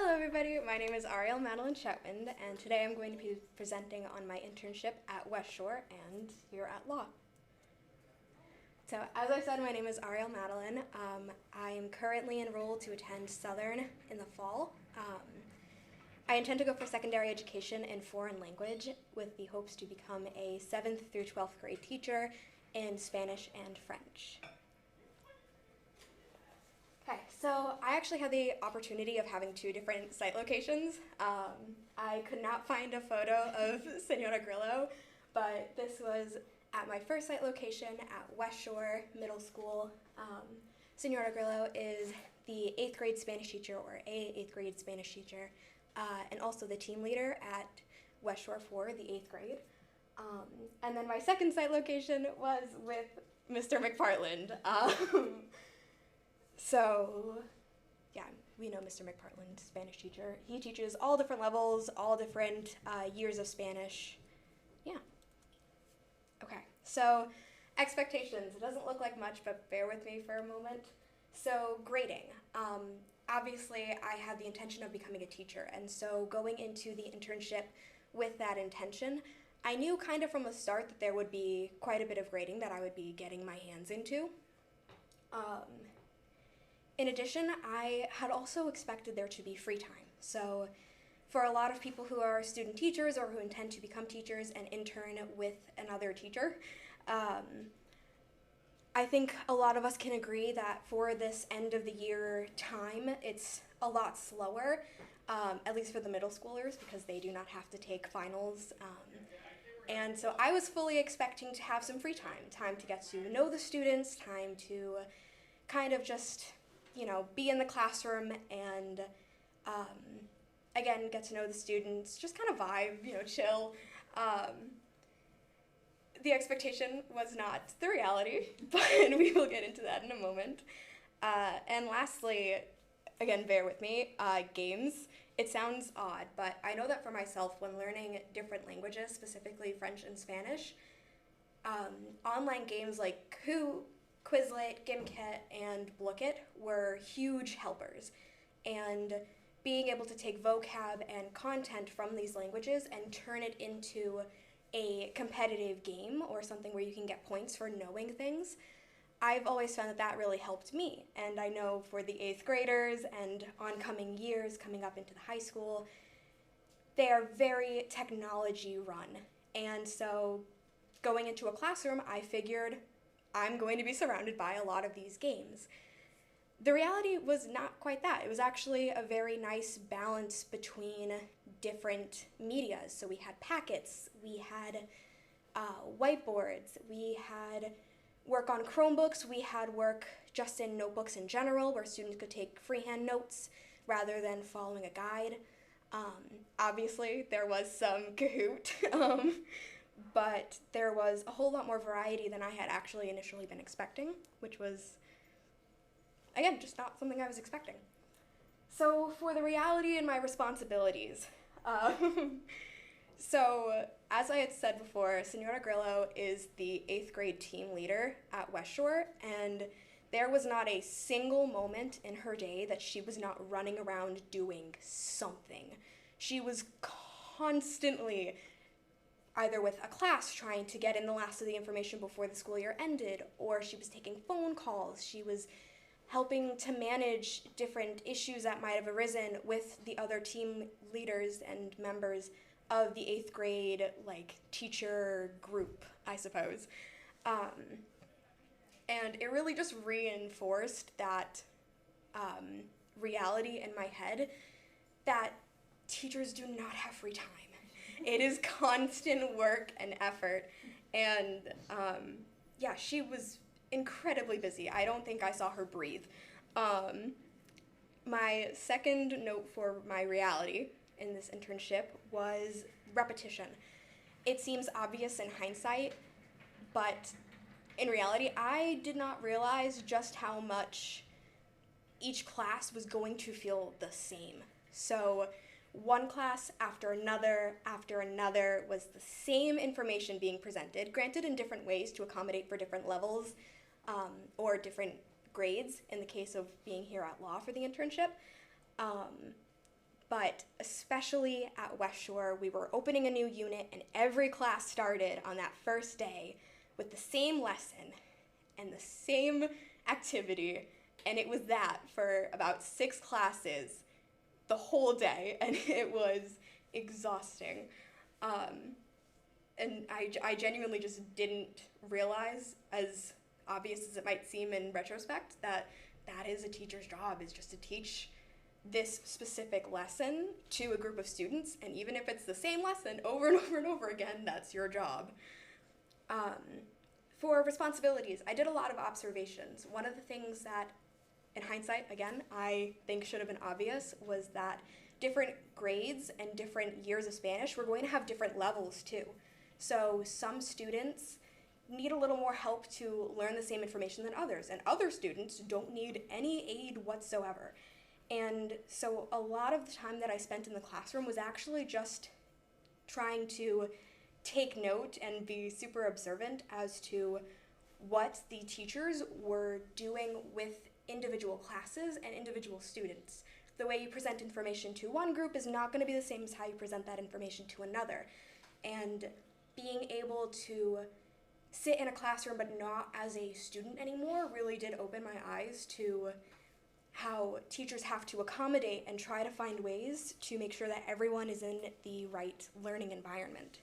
Hello everybody, my name is Ariel Madeline Chetwind, and today I'm going to be presenting on my internship at West Shore and here at Law. So as I said, my name is Ariel Madeline. I am currently enrolled to attend Southern in the fall. I intend to go for secondary education in foreign language with the hopes to become a 7th through 12th grade teacher in Spanish and French. Okay, so I actually had the opportunity of having 2 different site locations. I could not find a photo of Senora Grillo, but this was at my first site location at West Shore Middle School. Senora Grillo is the 8th grade Spanish teacher, or a 8th grade Spanish teacher, and also the team leader at West Shore for the 8th grade. And then my second site location was with Mr. McPartland. So, yeah, we know Mr. McPartland, Spanish teacher. He teaches all different levels, all different years of Spanish. Yeah. Okay, so expectations. It doesn't look like much, but bear with me for a moment. So, grading. Obviously, I had the intention of becoming a teacher, and so going into the internship with that intention, I knew kind of from the start that there would be quite a bit of grading that I would be getting my hands into. In addition, I had also expected there to be free time. So for a lot of people who are student teachers or who intend to become teachers and intern with another teacher, I think a lot of us can agree that for this end of the year time, it's a lot slower, at least for the middle schoolers, because they do not have to take finals. And so I was fully expecting to have some free time to get to know the students, time to kind of just be in the classroom and, again, get to know the students, just kind of vibe, chill. The expectation was not the reality, but we will get into that in a moment. And lastly, again, bear with me, games. It sounds odd, but I know that for myself, when learning different languages, specifically French and Spanish, online games like Quizlet, Gimlet, and Blooket were huge helpers, and being able to take vocab and content from these languages and turn it into a competitive game or something where you can get points for knowing things, I've always found that really helped me. And I know for the 8th graders and oncoming years coming up into the high school, they are very technology run. And so going into a classroom, I figured I'm going to be surrounded by a lot of these games. The reality was not quite that. It was actually a very nice balance between different medias. So we had packets, we had whiteboards, we had work on Chromebooks, we had work just in notebooks in general where students could take freehand notes rather than following a guide. Obviously, there was some Kahoot. But there was a whole lot more variety than I had actually initially been expecting, which was, again, just not something I was expecting. So for the reality and my responsibilities, so as I had said before, Senora Grillo is the 8th grade team leader at West Shore, and there was not a single moment in her day that she was not running around doing something. She was constantly either with a class trying to get in the last of the information before the school year ended, or she was taking phone calls, she was helping to manage different issues that might have arisen with the other team leaders and members of the 8th grade, teacher group, I suppose. And it really just reinforced that reality in my head that teachers do not have free time. It is constant work and effort, and yeah, she was incredibly busy. I don't think I saw her breathe. My second note for my reality in this internship was repetition. It seems obvious in hindsight, but in reality, I did not realize just how much each class was going to feel the same. So one class after another was the same information being presented, granted in different ways to accommodate for different levels or different grades in the case of being here at law for the internship. but especially at West Shore, we were opening a new unit and every class started on that first day with the same lesson and the same activity, and it was that for about 6 classes the whole day, and it was exhausting. And I genuinely just didn't realize, as obvious as it might seem in retrospect, that that is a teacher's job, is just to teach this specific lesson to a group of students, and even if it's the same lesson over and over and over again, that's your job. For responsibilities, I did a lot of observations. One of the things that, in hindsight, again, I think should have been obvious was that different grades and different years of Spanish were going to have different levels too. So some students need a little more help to learn the same information than others, and other students don't need any aid whatsoever. And so a lot of the time that I spent in the classroom was actually just trying to take note and be super observant as to what the teachers were doing with individual classes and individual students. The way you present information to one group is not going to be the same as how you present that information to another. And being able to sit in a classroom but not as a student anymore really did open my eyes to how teachers have to accommodate and try to find ways to make sure that everyone is in the right learning environment.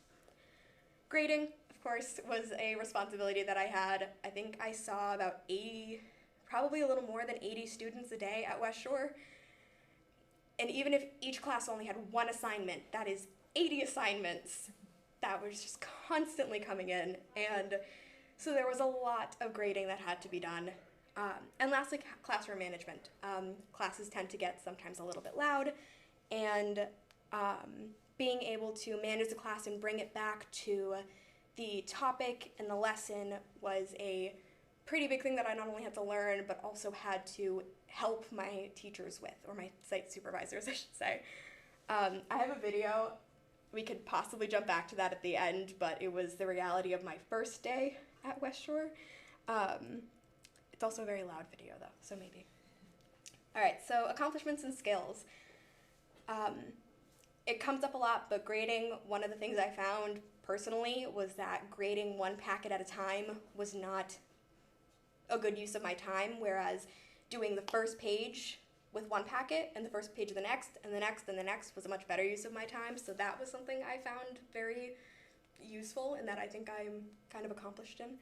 Grading, of course, was a responsibility that I had. I think I saw about 80, probably a little more than 80 students a day at West Shore. And even if each class only had one assignment, that is 80 assignments that was just constantly coming in. And so there was a lot of grading that had to be done. And lastly, classroom management. Classes tend to get sometimes a little bit loud, and being able to manage the class and bring it back to the topic and the lesson was a pretty big thing that I not only had to learn, but also had to help my teachers with, or my site supervisors, I should say. I have a video. We could possibly jump back to that at the end, but it was the reality of my first day at West Shore. It's also a very loud video, though, so maybe. All right, so accomplishments and skills. It comes up a lot, but grading, one of the things I found personally was that grading one packet at a time was not a good use of my time, whereas doing the first page with one packet and the first page of the next and the next and the next was a much better use of my time. So that was something I found very useful and that I think I'm kind of accomplished in.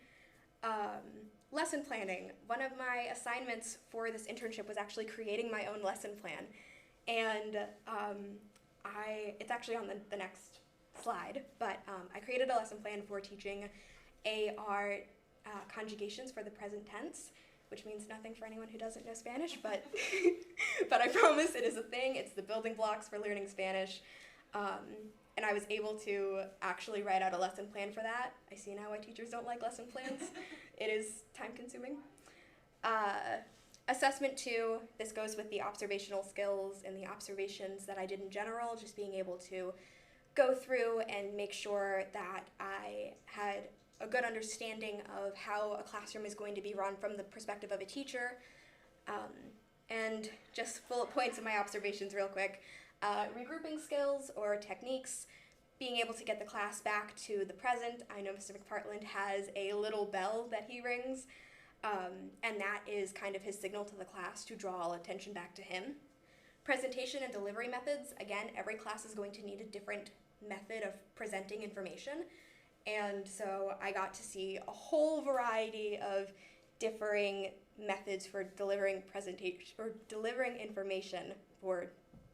Lesson planning. One of my assignments for this internship was actually creating my own lesson plan. And it's actually on the next slide, but I created a lesson plan for teaching AR conjugations for the present tense, which means nothing for anyone who doesn't know Spanish, but but I promise it is a thing. It's the building blocks for learning Spanish. And I was able to actually write out a lesson plan for that. I see now why teachers don't like lesson plans. It is time consuming. Assessment 2, this goes with the observational skills and the observations that I did in general, just being able to go through and make sure that I had a good understanding of how a classroom is going to be run from the perspective of a teacher. And just bullet points of my observations real quick. Regrouping skills or techniques, being able to get the class back to the present. I know Mr. McPartland has a little bell that he rings, and that is kind of his signal to the class to draw all attention back to him. Presentation and delivery methods. Again, every class is going to need a different method of presenting information, and so I got to see a whole variety of differing methods for delivering presentation or delivering information for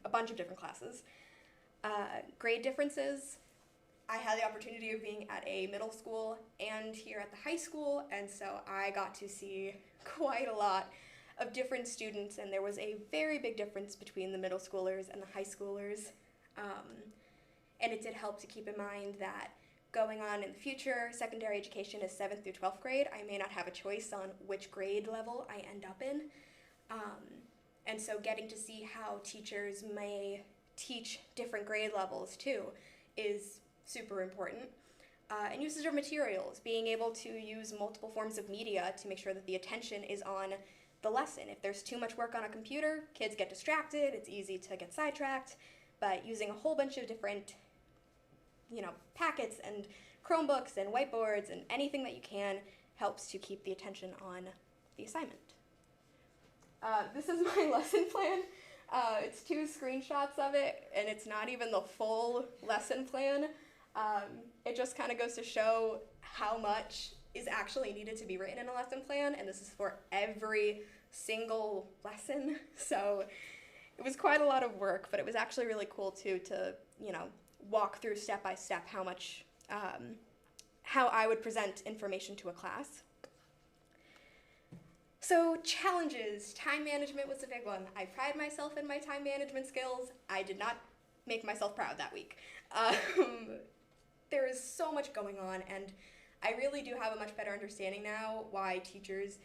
a bunch of different classes. Grade differences. I had the opportunity of being at a middle school and here at the high school, and so I got to see quite a lot of different students, and there was a very big difference between the middle schoolers and the high schoolers. And it did help to keep in mind that going on in the future, secondary education is 7th through 12th grade. I may not have a choice on which grade level I end up in. And so getting to see how teachers may teach different grade levels too is super important. And usage of materials, being able to use multiple forms of media to make sure that the attention is on the lesson. If there's too much work on a computer, kids get distracted, it's easy to get sidetracked, but using a whole bunch of different, packets and Chromebooks and whiteboards and anything that you can helps to keep the attention on the assignment. This is my lesson plan. It's 2 screenshots of it, and it's not even the full lesson plan. It just kind of goes to show how much is actually needed to be written in a lesson plan, and this is for every single lesson. So it was quite a lot of work, but it was actually really cool too to, walk through step by step how I would present information to a class. So challenges, time management was a big one. I pride myself in my time management skills. I did not make myself proud that week. There is so much going on, and I really do have a much better understanding now why teachers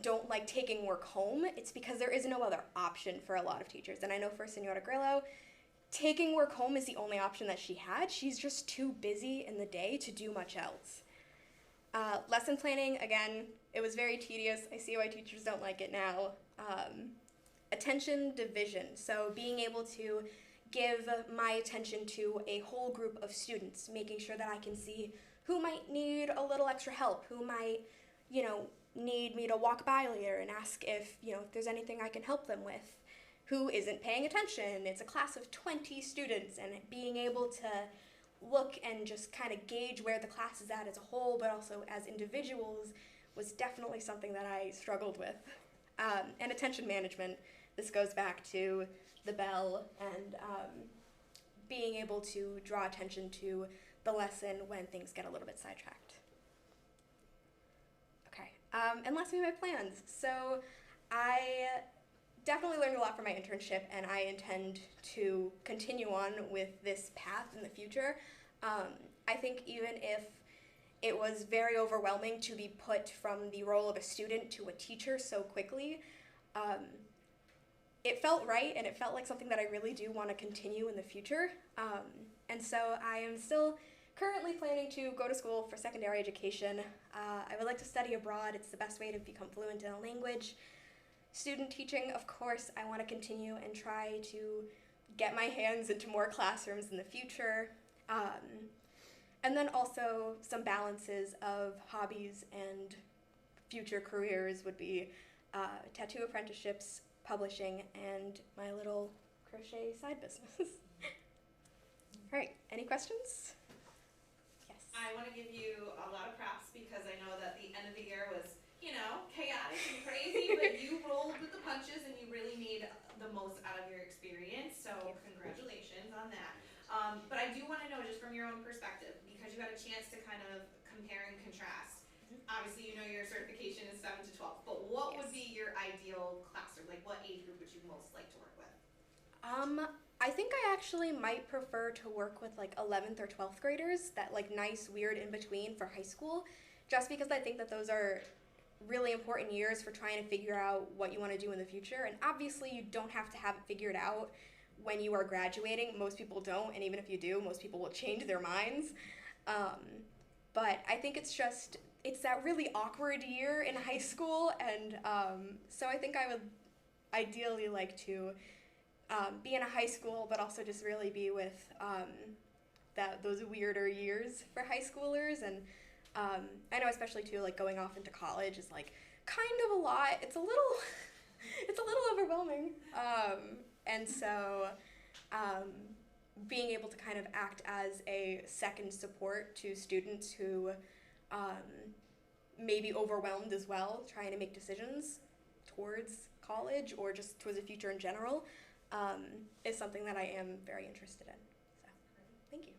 don't like taking work home. It's because there is no other option for a lot of teachers. And I know for Senora Grillo, taking work home is the only option that she had. She's just too busy in the day to do much else. Lesson planning, again, it was very tedious. I see why teachers don't like it now. Attention division, so being able to give my attention to a whole group of students, making sure that I can see who might need a little extra help, who might, need me to walk by later and ask if there's anything I can help them with, who isn't paying attention. It's a class of 20 students, and being able to look and just kind of gauge where the class is at as a whole, but also as individuals, was definitely something that I struggled with. And attention management, this goes back to the bell and being able to draw attention to the lesson when things get a little bit sidetracked. Okay, and lastly, my plans. So I definitely learned a lot from my internship, and I intend to continue on with this path in the future. I think even if it was very overwhelming to be put from the role of a student to a teacher so quickly, it felt right, and it felt like something that I really do want to continue in the future. And so I am still currently planning to go to school for secondary education. I would like to study abroad. It's the best way to become fluent in a language. Student teaching, of course, I want to continue and try to get my hands into more classrooms in the future. And then also some balances of hobbies and future careers would be tattoo apprenticeships, publishing, and my little crochet side business. All right, any questions? Yes. I want to give you a lot of props because I know that the end of the year was, chaotic and crazy, but you rolled with the punches and you really made the most out of your experience, so congratulations on that. But I do want to know, just from your own perspective, because you had a chance to kind of compare and contrast. Obviously, your certification is 7 to 12, but what would be your ideal classroom? Like, what age group would you most like to work with? I think I actually might prefer to work with 11th or 12th graders, that nice weird in between for high school, just because I think that those are really important years for trying to figure out what you want to do in the future. And obviously you don't have to have it figured out when you are graduating. Most people don't, and even if you do, most people will change their minds. But I think it's that really awkward year in high school, and so I think I would ideally like to be in a high school, but also just really be with those weirder years for high schoolers. And I know especially too, going off into college is kind of a lot. It's a little overwhelming. And so being able to kind of act as a second support to students who may be overwhelmed as well, trying to make decisions towards college or just towards the future in general, is something that I am very interested in. So, thank you.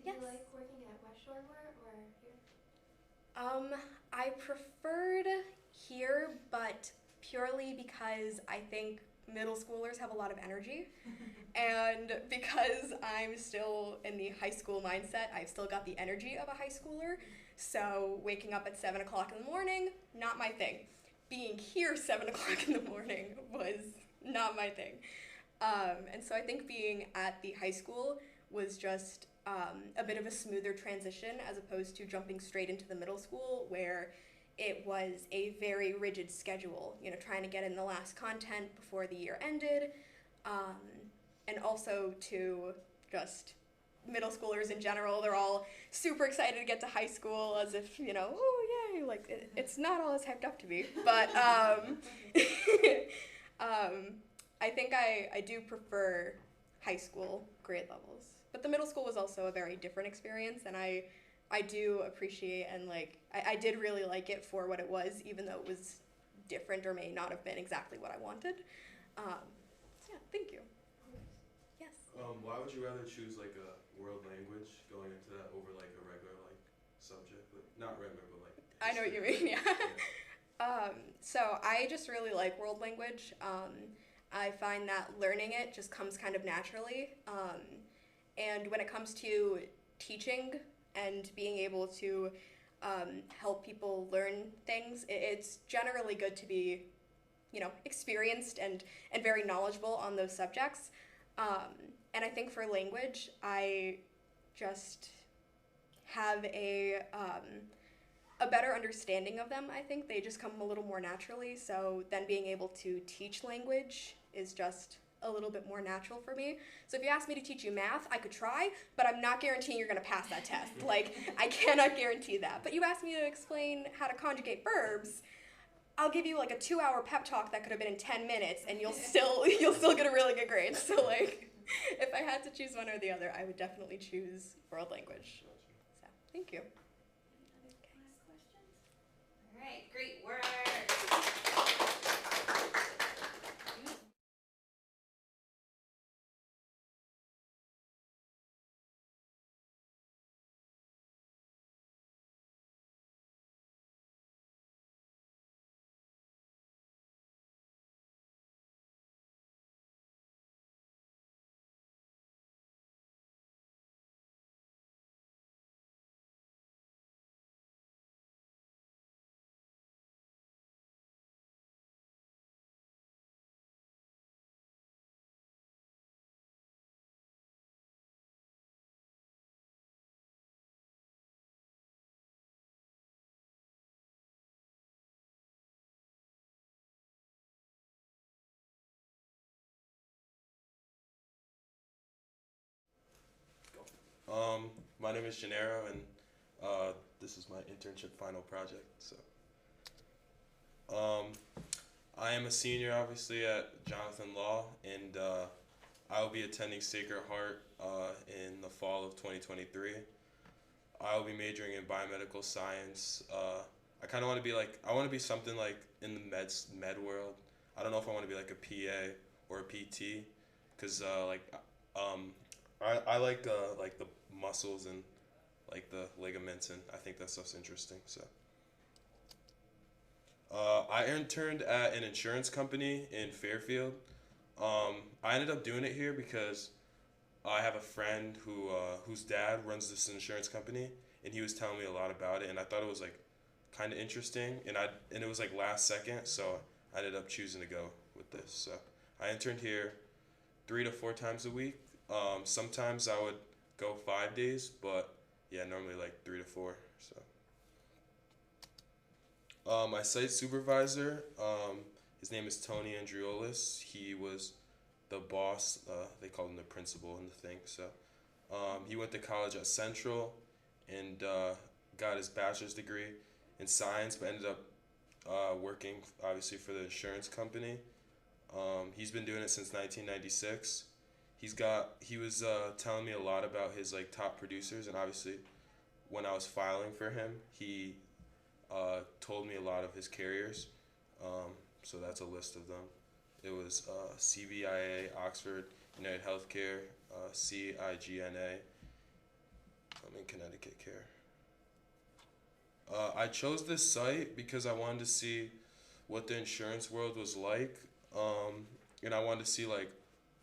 Did you like working at West Shore more or here? I preferred here, but purely because I think middle schoolers have a lot of energy, and because I'm still in the high school mindset, I've still got the energy of a high schooler, so waking up at 7 o'clock in the morning, not my thing. Being here 7 o'clock in the morning was not my thing. And so I think being at the high school was just a bit of a smoother transition as opposed to jumping straight into the middle school, where it was a very rigid schedule, trying to get in the last content before the year ended, and also to just middle schoolers in general, they're all super excited to get to high school as if, oh yay, like it's not all as hyped up to be. But I think I do prefer high school grade levels. But the middle school was also a very different experience, and I do appreciate and I did really like it for what it was, even though it was different or may not have been exactly what I wanted. So yeah, thank you. Yes. Why would you rather choose like a world language going into that over like a regular like subject? Like, not regular, but like. I know what you mean. Yeah. So I just really like world language. I find that learning it just comes kind of naturally. And when it comes to teaching and being able to help people learn things, it's generally good to be, experienced and very knowledgeable on those subjects. And I think for language, I just have a better understanding of them. I think they just come a little more naturally. So then being able to teach language is just a little bit more natural for me. So if you ask me to teach you math, I could try, but I'm not guaranteeing you're going to pass that test. I cannot guarantee that. But you asked me to explain how to conjugate verbs, I'll give you like a 2-hour pep talk that could have been in 10 minutes, and you'll still get a really good grade. So if I had to choose one or the other, I would definitely choose world language. So thank you. Any other last questions? All right, great work. My name is Gennaro, and this is my internship final project. So, I am a senior, obviously, at Jonathan Law, and I will be attending Sacred Heart in the fall of 2023. I will be majoring in biomedical science. I kind of want to be I want to be something like in the med world. I don't know if I want to be like a PA or a PT, because I like the muscles and like the ligaments, and I think that stuff's interesting. So I interned at an insurance company in Fairfield. I ended up doing it here because I have a friend whose dad runs this insurance company, and he was telling me a lot about it, and I thought it was kind of interesting, and it was last second, so I ended up choosing to go with this. So I interned here 3 to 4 times a week. Sometimes I would go 5 days, but yeah, normally 3 to 4. So my site supervisor, his name is Tony Andriolis. He was the boss. They called him the principal in the thing. So he went to college at Central and got his bachelor's degree in science, but ended up working obviously for the insurance company. He's been doing it since 1996. He was telling me a lot about his top producers, and obviously when I was filing for him, he told me a lot of his carriers. So that's a list of them. It was CBIA, Oxford, United Healthcare, CIGNA. I'm in Connecticut Care. I chose this site because I wanted to see what the insurance world was like, and I wanted to see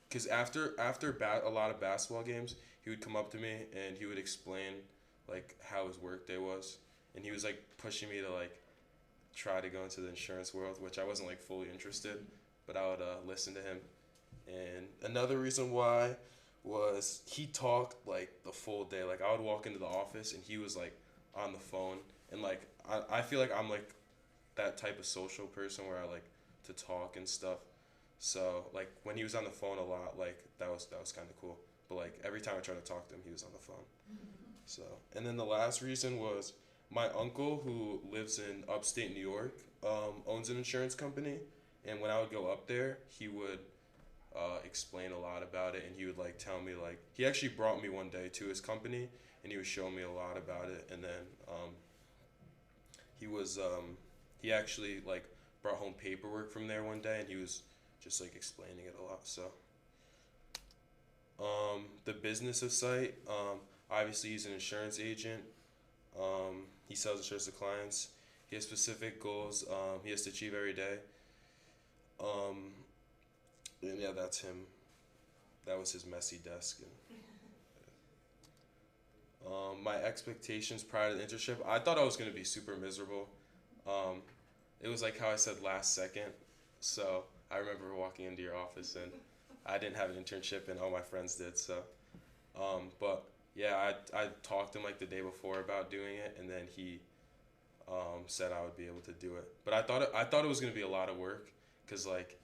because after a lot of basketball games, he would come up to me and he would explain how his work day was, and he was pushing me to try to go into the insurance world, which I wasn't fully interested, but I would listen to him. And another reason why was he talked the full day. I would walk into the office and he was on the phone, and I feel I'm that type of social person where I like to talk and stuff. So like when he was on the phone a lot, like that was kind of cool. But like every time I tried to talk to him, he was on the phone. So, and then the last reason was my uncle who lives in upstate New York, owns an insurance company, and when I would go up there, he would explain a lot about it, and he would like tell me like he actually brought me one day to his company, and he was showing me a lot about it, and then he was he actually like brought home paperwork from there one day, and he was just like explaining it a lot. So the business of site, obviously he's an insurance agent. He sells insurance to clients. He has specific goals he has to achieve every day. And yeah, that's him. That was his messy desk. And my expectations prior to the internship, I thought I was going to be super miserable. It was like how I said last second. So I remember walking into your office and I didn't have an internship and all my friends did. So, but yeah, I talked to him like the day before about doing it, and then he said I would be able to do it. But I thought it was going to be a lot of work, because like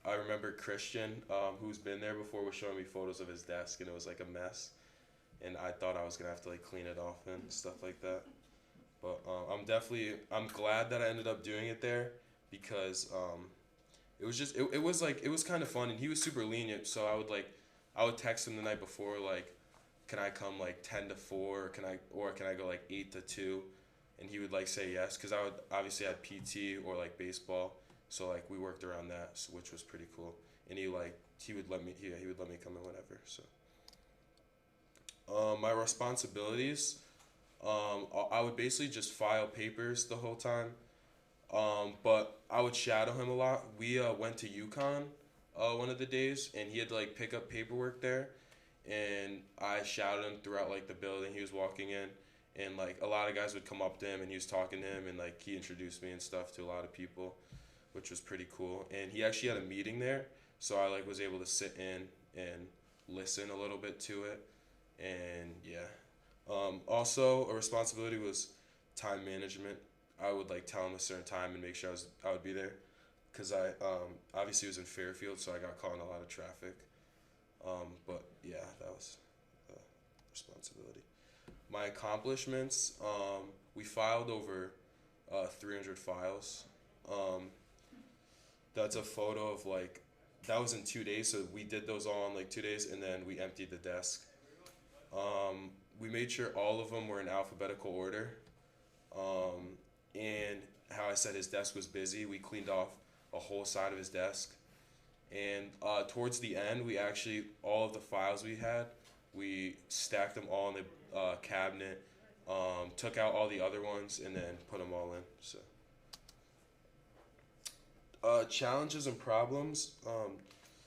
I remember Christian, who's been there before, was showing me photos of his desk, and it was like a mess. And I thought I was gonna have to like clean it off and stuff like that. But I'm glad that I ended up doing it there, because it was just it was kind of fun, and he was super lenient. So I would text him the night before like, can I come like 10 to 4, or can I go like 8 to 2, and he would like say yes, because I would obviously had PT or like baseball, so like we worked around that, so, which was pretty cool. And he would let me come in whenever. So my responsibilities, I would basically just file papers the whole time, but I would shadow him a lot. We went to UConn one of the days, and he had to like pick up paperwork there, and I shadowed him throughout like the building. He was walking in, and like a lot of guys would come up to him, and he was talking to him, and like he introduced me and stuff to a lot of people, which was pretty cool. And he actually had a meeting there, so I like was able to sit in and listen a little bit to it. And yeah, also a responsibility was time management. I would like tell him a certain time and make sure I would be there, because I obviously was in Fairfield, so I got caught in a lot of traffic. But yeah, that was a responsibility. My accomplishments, we filed over 300 files. That's a photo of like, that was in 2 days, so we did those all in like 2 days, and then we emptied the desk. We made sure all of them were in alphabetical order. And how I said his desk was busy, we cleaned off a whole side of his desk. And towards the end, we actually, all of the files we had, we stacked them all in the cabinet, took out all the other ones, and then put them all in. So challenges and problems.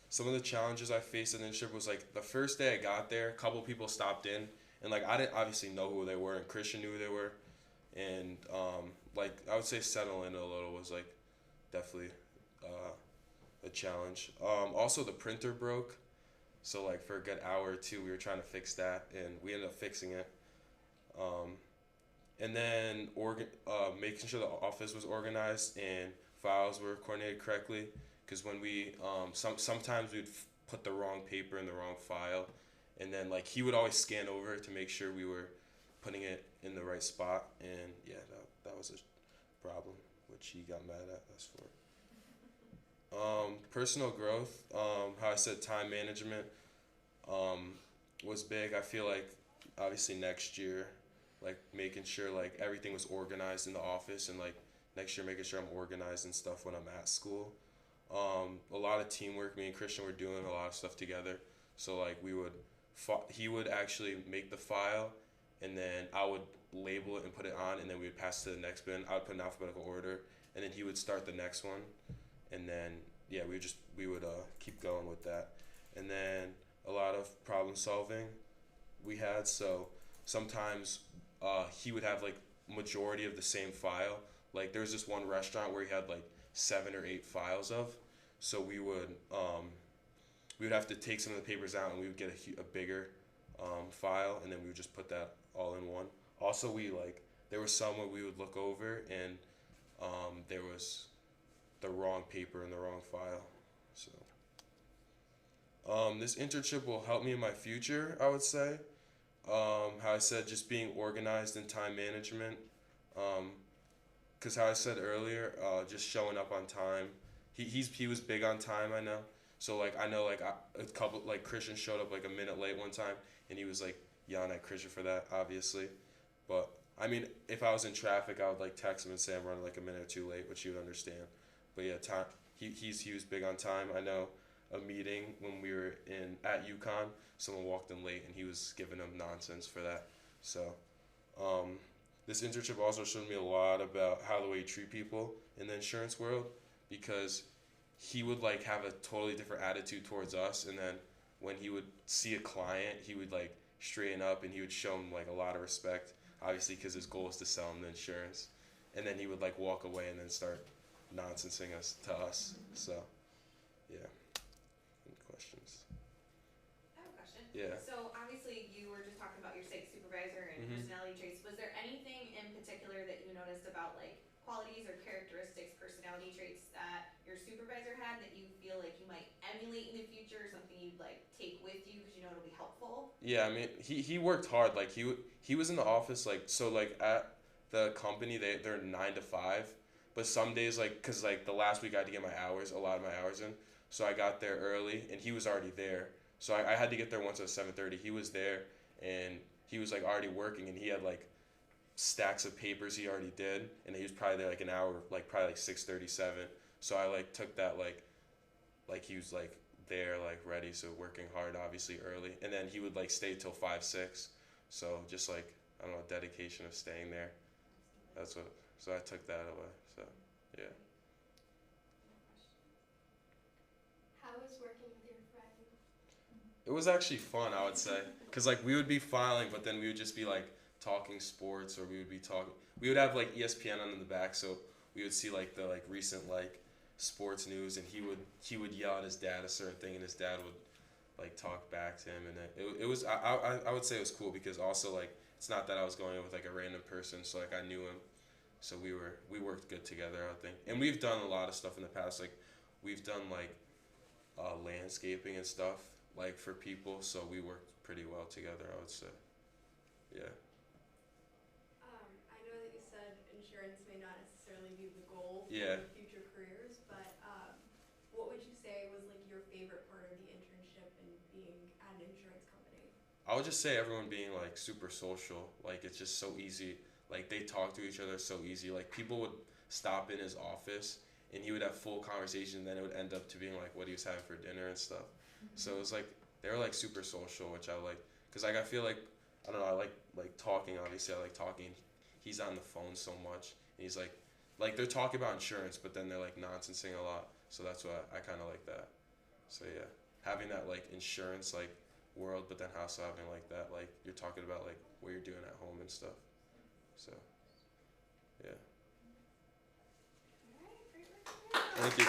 Some of the challenges I faced in the internship was like the first day I got there, a couple people stopped in, and like I didn't obviously know who they were, and Christian knew who they were, and like I would say settle in a little was like definitely a challenge. Also the printer broke, so like for a good hour or two we were trying to fix that, and we ended up fixing it. And then making sure the office was organized and files were coordinated correctly. Because when we sometimes we'd put the wrong paper in the wrong file, and then like he would always scan over to make sure we were putting it in the right spot, and yeah, that was a problem, which he got mad at us for. Personal growth, how I said time management was big. I feel like obviously next year, like making sure like everything was organized in the office, and like next year making sure I'm organized and stuff when I'm at school. A lot of teamwork. Me and Christian were doing a lot of stuff together. So like he would actually make the file, and then I would label it and put it on, and then we would pass it to the next bin. I would put in alphabetical order, and then he would start the next one, and then yeah, we would keep going with that. And then a lot of problem solving we had. So sometimes he would have like majority of the same file. Like there was this one restaurant where he had like 7 or 8 files of, so we would have to take some of the papers out, and we would get a bigger file, and then we would just put that all in one. Also, there was some where we would look over, and there was the wrong paper in the wrong file. So this internship will help me in my future, I would say. How I said, just being organized in time management. Because how I said earlier, just showing up on time. He was big on time, I know. So like I know like a couple like Christian showed up like a minute late one time, and he was like yelling at Christian for that, obviously. But I mean, if I was in traffic, I would like text him and say I'm running like a minute or two late, which he would understand. But yeah, time. He was big on time. I know a meeting when we were in at UConn, someone walked in late and he was giving him nonsense for that. So, this internship also showed me a lot about how the way you treat people in the insurance world, because he would like have a totally different attitude towards us, and then when he would see a client, he would like straighten up and he would show him like a lot of respect, obviously because his goal is to sell him the insurance, and then he would like walk away and then start nonsensing us to us. So, yeah. Any questions? I have a question. Yeah. So obviously you were just talking about your site supervisor and Mhm. personality traits. Was there anything in particular that you noticed about like qualities or characteristics, personality traits that your supervisor had that you feel like you might emulate in the future, or something you'd like take with you because you know it'll be helpful? Yeah, I mean, he worked hard. Like he was in the office like so like at the company they're 9 to 5, but some days like cause like the last week I had to get my hours, a lot of my hours in, so I got there early and he was already there. So I had to get there once at 7:30. He was there and he was like already working, and he had like stacks of papers he already did, and he was probably there like an hour, like probably like 6:37. So I like took that like he was like there like ready, so working hard obviously early, and then he would like stay till 5 6, so just like I don't know, dedication of staying there. That's what, so I took that away. So yeah. How was working with your friend? It was actually fun, I would say, because like we would be filing, but then we would just be like talking sports, or we would be talking. We would have like ESPN on in the back, so we would see like the like recent like sports news, and he would yell at his dad a certain thing, and his dad would like talk back to him, and it was I would say it was cool, because also like it's not that I was going in with like a random person, so like I knew him, so we worked good together, I think, and we've done a lot of stuff in the past, like we've done like landscaping and stuff like for people, so we worked pretty well together, I would say. Yeah. I know that you said insurance may not necessarily be the goal for Yeah. future careers, but what would you say was like your favorite part of the internship and being at an insurance company? I would just say everyone being like super social. Like it's just so easy. Like they talk to each other so easy. Like people would stop in his office and he would have full conversation. Then it would end up to being like what he was having for dinner and stuff. So it was like they were like super social, which I like. Cause like I feel like I don't know. I like talking. Obviously, I like talking. He's on the phone so much. And he's like they're talking about insurance, but then they're like nonsensing a lot. So that's why I kind of like that. So yeah, having that like insurance like world, but then also having like that like you're talking about like what you're doing at home and stuff. So yeah. Alright, great work. Thank you.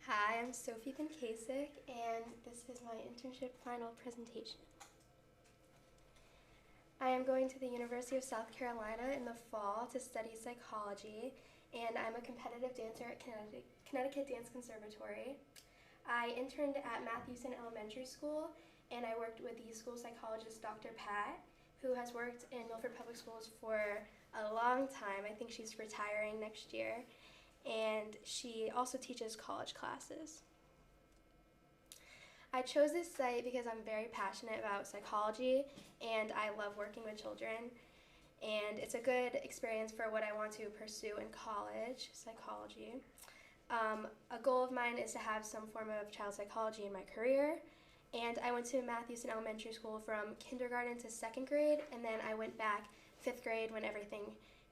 Hi, I'm Sophie Kasich, and this is my internship final presentation. I am going to the University of South Carolina in the fall to study psychology, and I'm a competitive dancer at Connecticut Dance Conservatory. I interned at Matthewson Elementary School, and I worked with the school psychologist Dr. Pat, who has worked in Milford Public Schools for a long time. I think she's retiring next year, and she also teaches college classes. I chose this site because I'm very passionate about psychology and I love working with children, and it's a good experience for what I want to pursue in college, psychology. A goal of mine is to have some form of child psychology in my career, And I went to Matthewson Elementary School from kindergarten to 2nd grade, and then I went back 5th grade when everything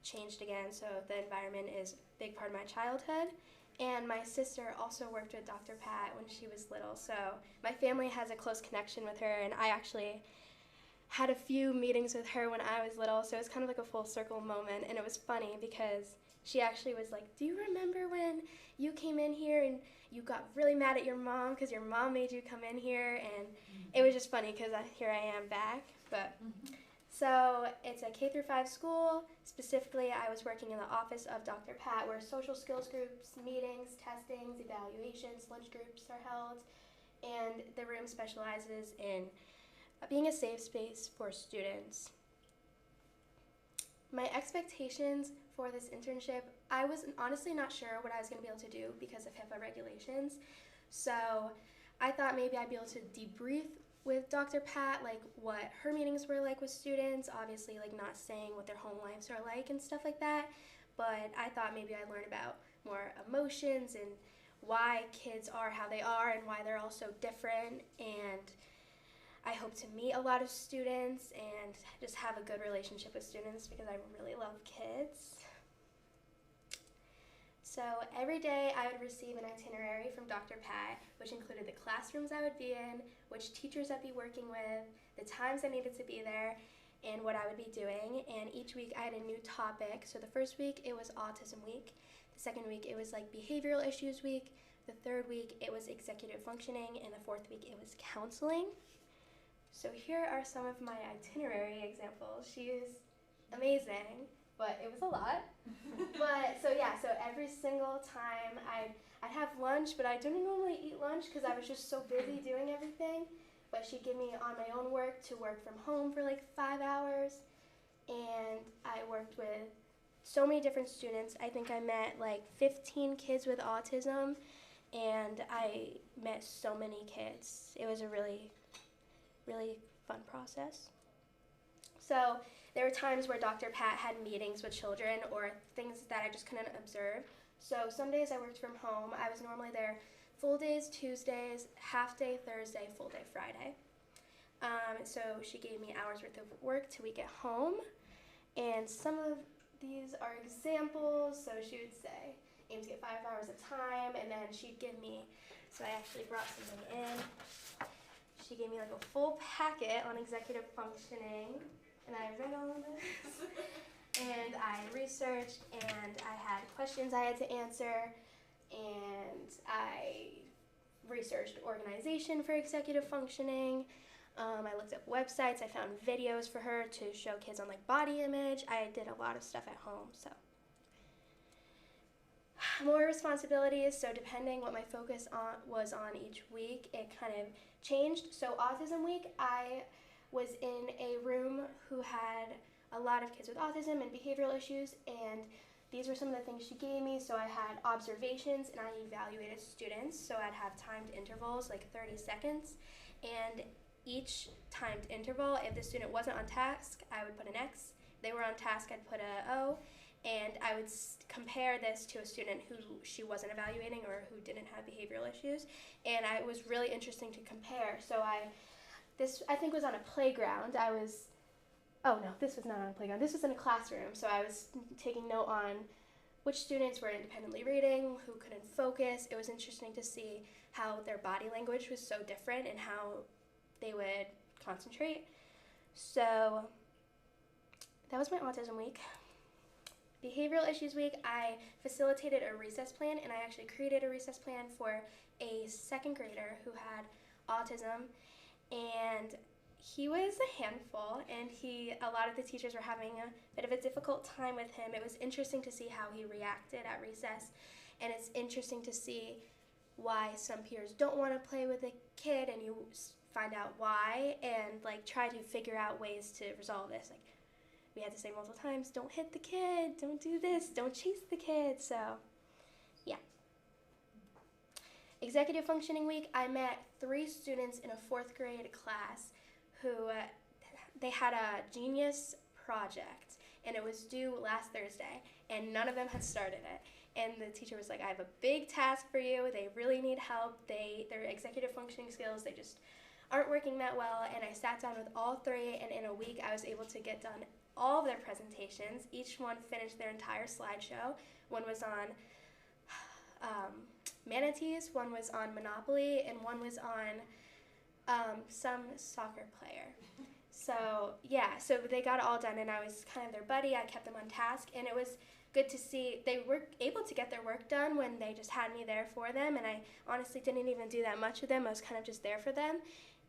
changed again, so the environment is a big part of my childhood. And my sister also worked with Dr. Pat when she was little, so my family has a close connection with her, and I actually had a few meetings with her when I was little, so it was kind of like a full circle moment, and it was funny because she actually was like, do you remember when you came in here and you got really mad at your mom because your mom made you come in here? And it was just funny because here I am back. But so it's a K through 5 school. Specifically, I was working in the office of Dr. Pat, where social skills groups, meetings, testings, evaluations, lunch groups are held, and the room specializes in being a safe space for students. My expectations for this internship, I was honestly not sure what I was going to be able to do because of HIPAA regulations. So I thought maybe I'd be able to debrief with Dr. Pat, like what her meetings were like with students, obviously like not saying what their home lives are like and stuff like that, but I thought maybe I'd learn about more emotions and why kids are how they are and why they're all so different, and I hope to meet a lot of students and just have a good relationship with students because I really love kids. So every day I would receive an itinerary from Dr. Pat, which included the classrooms I would be in, which teachers I'd be working with, the times I needed to be there, and what I would be doing. And each week I had a new topic. So the first week it was Autism Week. The second week it was like Behavioral Issues Week. The third week it was Executive Functioning. And the fourth week it was Counseling. So here are some of my itinerary examples. She is amazing, but it was a lot. But so every single time I'd have lunch, but I didn't normally eat lunch because I was just so busy doing everything. But she'd give me on my own work to work from home for like 5 hours, and I worked with so many different students. I think I met like 15 kids with autism, and I met so many kids. It was a really fun process. So there were times where Dr. Pat had meetings with children or things that I just couldn't observe. So some days I worked from home. I was normally there full days Tuesdays, half day Thursday, full day Friday. So she gave me hours worth of work till we get home. And some of these are examples. So she would say, aim to get 5 hours of time, and then she'd give me, so I actually brought something in. She gave me like a full packet on executive functioning, and I read all of this, and I researched, and I had questions I had to answer, and I researched organization for executive functioning. I looked up websites, I found videos for her to show kids on like body image. I did a lot of stuff at home, so. More responsibilities, so depending what my focus was on each week, it kind of changed. So Autism Week, I was in a room who had a lot of kids with autism and behavioral issues, and these were some of the things she gave me. So I had observations and I evaluated students, so I'd have timed intervals, like 30 seconds, and each timed interval, if the student wasn't on task, I would put an X. If they were on task, I'd put a O. And I would compare this to a student who she wasn't evaluating or who didn't have behavioral issues. And it was really interesting to compare. So this I think was on a playground. Oh no, this was not on a playground. This was in a classroom. So I was taking note on which students were independently reading, who couldn't focus. It was interesting to see how their body language was so different and how they would concentrate. So that was my Autism Week. Behavioral Issues Week, I facilitated a recess plan, and I actually created a recess plan for a 2nd grader who had autism, and he was a handful, and a lot of the teachers were having a bit of a difficult time with him. It was interesting to see how he reacted at recess, and it's interesting to see why some peers don't want to play with the kid, and you find out why, and like try to figure out ways to resolve this. Like, we had to say multiple times, don't hit the kid, don't do this, don't chase the kid, so yeah. Executive Functioning Week, I met 3 students in a 4th grade class who, they had a genius project, and it was due last Thursday, and none of them had started it. And the teacher was like, I have a big task for you, they really need help, their executive functioning skills, they just aren't working that well, and I sat down with all three, and in a week I was able to get done all of their presentations. Each one finished their entire slideshow. One was on manatees, one was on Monopoly, and one was on some soccer player. So yeah, so they got it all done, and I was kind of their buddy. I kept them on task, and it was good to see they were able to get their work done when they just had me there for them, and I honestly didn't even do that much with them. I was kind of just there for them.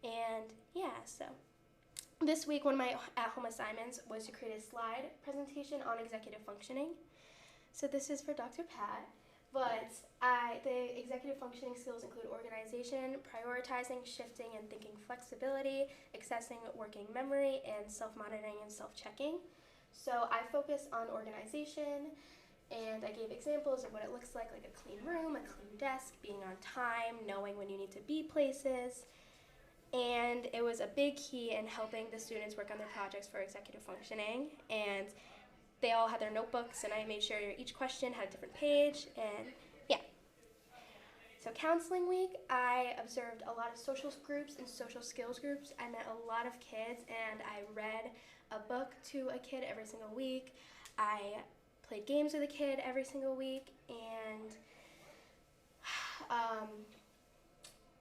And yeah, so this week one of my at-home assignments was to create a slide presentation on executive functioning. So this is for Dr. Pat, but the executive functioning skills include organization, prioritizing, shifting, and thinking flexibility, accessing working memory, and self-monitoring and self-checking. So I focus on organization, and I gave examples of what it looks like a clean room, a clean desk, being on time, knowing when you need to be places. And it was a big key in helping the students work on their projects for executive functioning. And they all had their notebooks, and I made sure each question had a different page, and yeah. So counseling week, I observed a lot of social groups and social skills groups. I met a lot of kids, and I read a book to a kid every single week. I played games with a kid every single week, and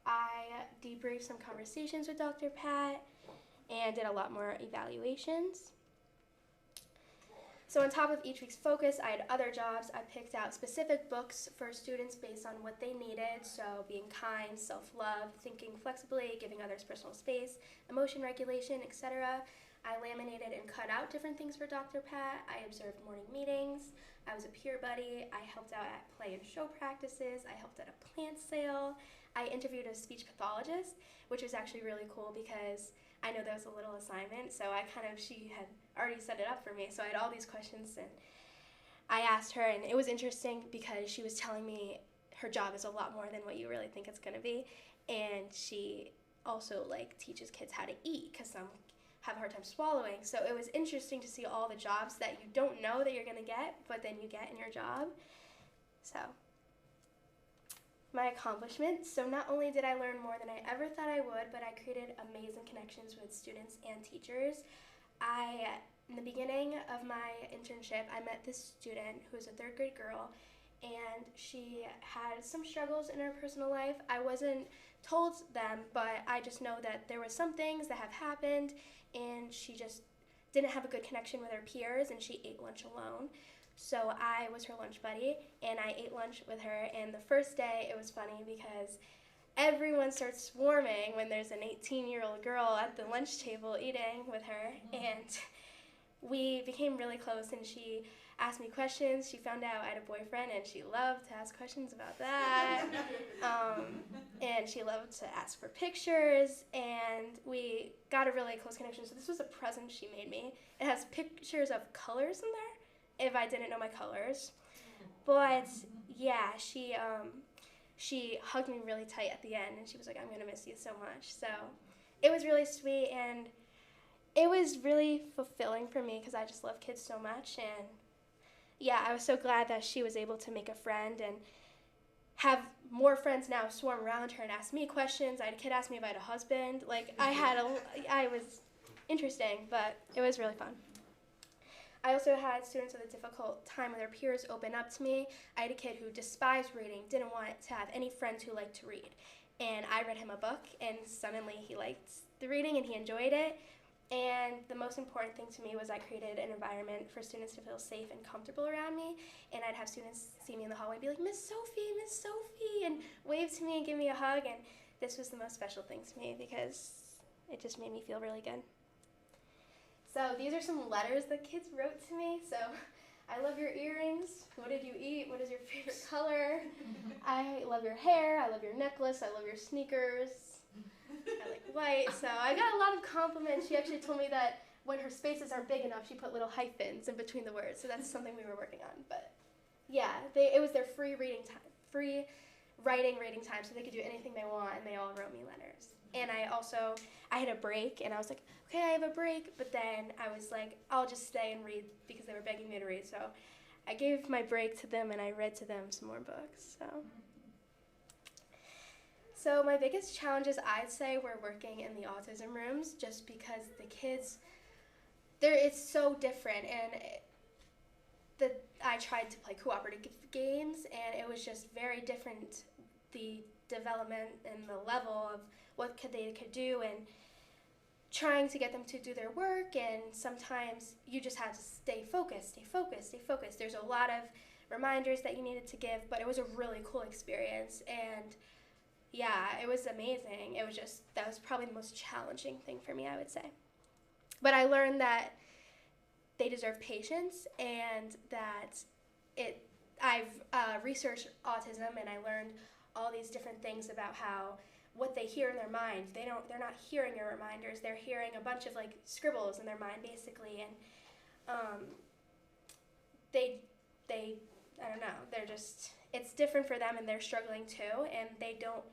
I debriefed some conversations with Dr. Pat and did a lot more evaluations. So on top of each week's focus, I had other jobs. I picked out specific books for students based on what they needed, so being kind, self-love, thinking flexibly, giving others personal space, emotion regulation, etc. I laminated and cut out different things for Dr. Pat. I observed morning meetings. I was a peer buddy. I helped out at play and show practices. I helped at a plant sale. I interviewed a speech pathologist, which was actually really cool because I know that was a little assignment, so she had already set it up for me, so I had all these questions, and I asked her, and it was interesting because she was telling me her job is a lot more than what you really think it's going to be, and she also teaches kids how to eat because some have a hard time swallowing, so it was interesting to see all the jobs that you don't know that you're going to get, but then you get in your job. So my accomplishments. So not only did I learn more than I ever thought I would, but I created amazing connections with students and teachers. In the beginning of my internship, I met this student who was a third grade girl, and she had some struggles in her personal life. I wasn't told them, but I just know that there were some things that have happened, and she just didn't have a good connection with her peers, and she ate lunch alone. So I was her lunch buddy, and I ate lunch with her, and the first day it was funny because everyone starts swarming when there's an 18-year-old girl at the lunch table eating with her, and we became really close, and she asked me questions. She found out I had a boyfriend, and she loved to ask questions about that, and she loved to ask for pictures, and we got a really close connection. So this was a present she made me. It has pictures of colors in there, if I didn't know my colors. But yeah, she hugged me really tight at the end, and she was like, I'm going to miss you so much. So it was really sweet, and it was really fulfilling for me because I just love kids so much. And yeah, I was so glad that she was able to make a friend and have more friends now swarm around her and ask me questions. I had a kid ask me if I had a husband. I was interesting, but it was really fun. I also had students with a difficult time with their peers open up to me. I had a kid who despised reading, didn't want to have any friends who liked to read. And I read him a book, and suddenly he liked the reading and he enjoyed it. And the most important thing to me was I created an environment for students to feel safe and comfortable around me. And I'd have students see me in the hallway and be like, Miss Sophie, and wave to me and give me a hug. And this was the most special thing to me because it just made me feel really good. So these are some letters that kids wrote to me. So I love your earrings. What did you eat? What is your favorite color? I love your hair. I love your necklace. I love your sneakers. I like white. So I got a lot of compliments. She actually told me that when her spaces aren't big enough, she put little hyphens in between the words. So that's something we were working on. But yeah, it was their free writing reading time, so they could do anything they want, and they all wrote me letters. And I had a break, and I was like, okay, I have a break, but then I was like, I'll just stay and read because they were begging me to read. So I gave my break to them, and I read to them some more books. So my biggest challenges, I'd say, were working in the autism rooms, just because the kids, it's so different, and I tried to play cooperative games, and it was just very different, the development and the level of what they could do, and trying to get them to do their work, and sometimes you just had to stay focused. There's a lot of reminders that you needed to give, but it was a really cool experience, and yeah, it was amazing. It was just, that was probably the most challenging thing for me, I would say. But I learned that they deserve patience, and that I've researched autism, and I learned all these different things about what they hear in their mind. They're not hearing your reminders. They're hearing a bunch of like scribbles in their mind, basically, and they I don't know. They're just, it's different for them, and they're struggling too, and they don't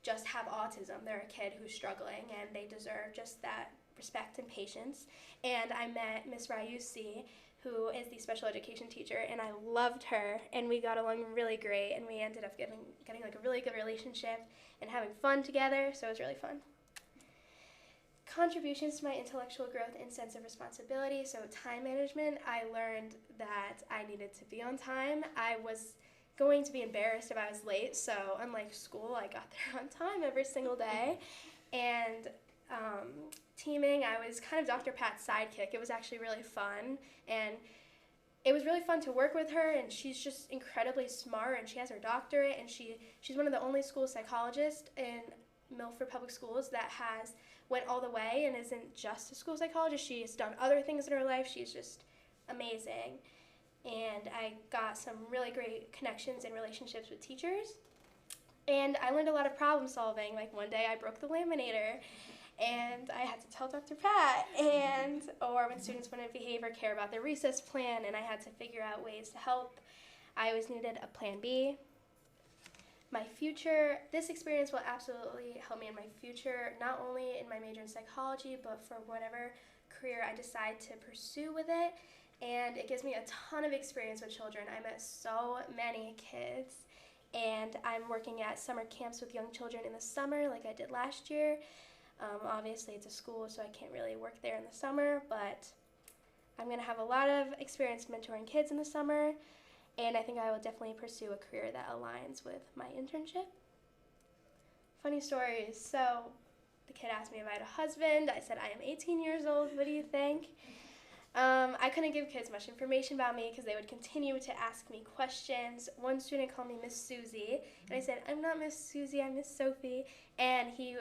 just have autism. They're a kid who's struggling, and they deserve just that respect and patience. And I met Miss Ryusi, who is the special education teacher, and I loved her, and we got along really great, and we ended up getting like a really good relationship and having fun together, so it was really fun. Contributions to my intellectual growth and sense of responsibility. So time management, I learned that I needed to be on time. I was going to be embarrassed if I was late, so unlike school, I got there on time every single day. And teaming, I was kind of Dr. Pat's sidekick. It was actually really fun, and it was really fun to work with her, and she's just incredibly smart, and she has her doctorate, and she's one of the only school psychologists in Milford Public Schools that went all the way and isn't just a school psychologist. She's done other things in her life. She's just amazing. And I got some really great connections and relationships with teachers. And I learned a lot of problem solving. Like one day I broke the laminator, and I had to tell Dr. Pat, or when students wouldn't behave or care about their recess plan, and I had to figure out ways to help. I always needed a plan B. My future, this experience will absolutely help me in my future, not only in my major in psychology, but for whatever career I decide to pursue with it. And it gives me a ton of experience with children. I met so many kids, and I'm working at summer camps with young children in the summer like I did last year. Obviously it's a school, so I can't really work there in the summer, but I'm going to have a lot of experience mentoring kids in the summer, and I think I will definitely pursue a career that aligns with my internship. Funny stories. So the kid asked me if I had a husband. I said, I am 18 years old. What do you think? I couldn't give kids much information about me because they would continue to ask me questions. One student called me Miss Susie, and I said, I'm not Miss Susie, I'm Miss Sophie. And he,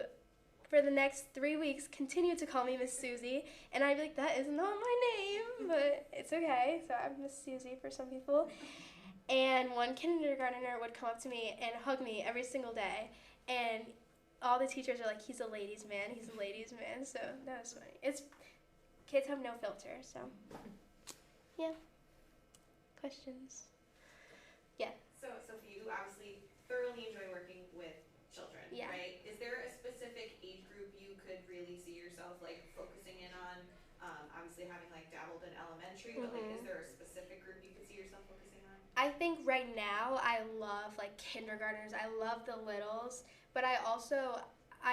for the next 3 weeks, continued to call me Miss Susie, and I'd be like, that is not my name, but it's okay. So I'm Miss Susie for some people. And one kindergartner would come up to me and hug me every single day, and all the teachers are like, he's a ladies' man, so that was funny. Kids have no filter, so yeah. Questions? Yeah. So Sophie, you obviously thoroughly enjoy working with children, Yeah. right? Is there a specific age group you could really see yourself like focusing in on? Obviously having like dabbled in elementary, but like is there a specific group you could see yourself focusing on? I think right now I love like kindergartners. I love the littles, but I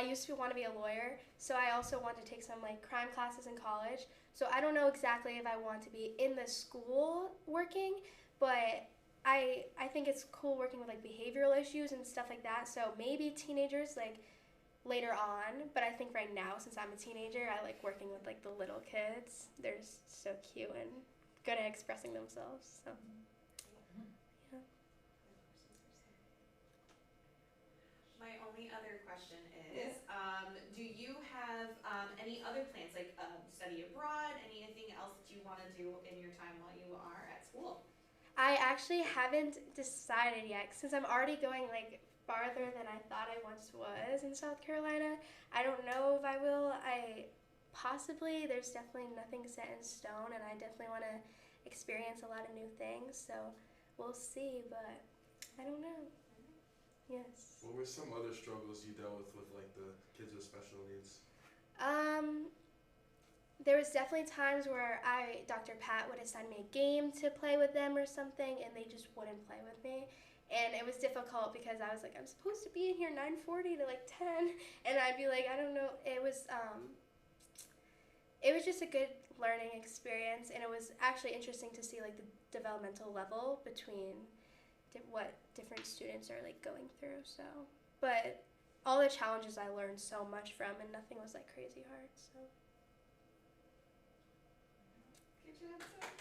used to want to be a lawyer, so I also want to take some like crime classes in college. So I don't know exactly if I want to be in the school working, but I think it's cool working with like behavioral issues and stuff like that. So maybe teenagers like later on, but I think right now, since I'm a teenager, I like working with like the little kids. They're so cute and good at expressing themselves. So yeah. My only other question is, do you have any other plans, like study abroad, anything else that you want to do in your time while you are at school? I actually haven't decided yet, since I'm already going like farther than I thought I once was in South Carolina. I don't know if I will. There's definitely nothing set in stone, and I definitely want to experience a lot of new things, so we'll see, but I don't know. Yes. What were some other struggles you dealt with like the kids with special needs? There was definitely times where Dr. Pat would assign me a game to play with them or something, and they just wouldn't play with me. And it was difficult because I was like, I'm supposed to be in here 9:40 to like 10, and I'd be like, I don't know. It was just a good learning experience, and it was actually interesting to see like the developmental level between what different students are like going through. So, but all the challenges I learned so much from, and nothing was like crazy hard. So. Good job, Sarah.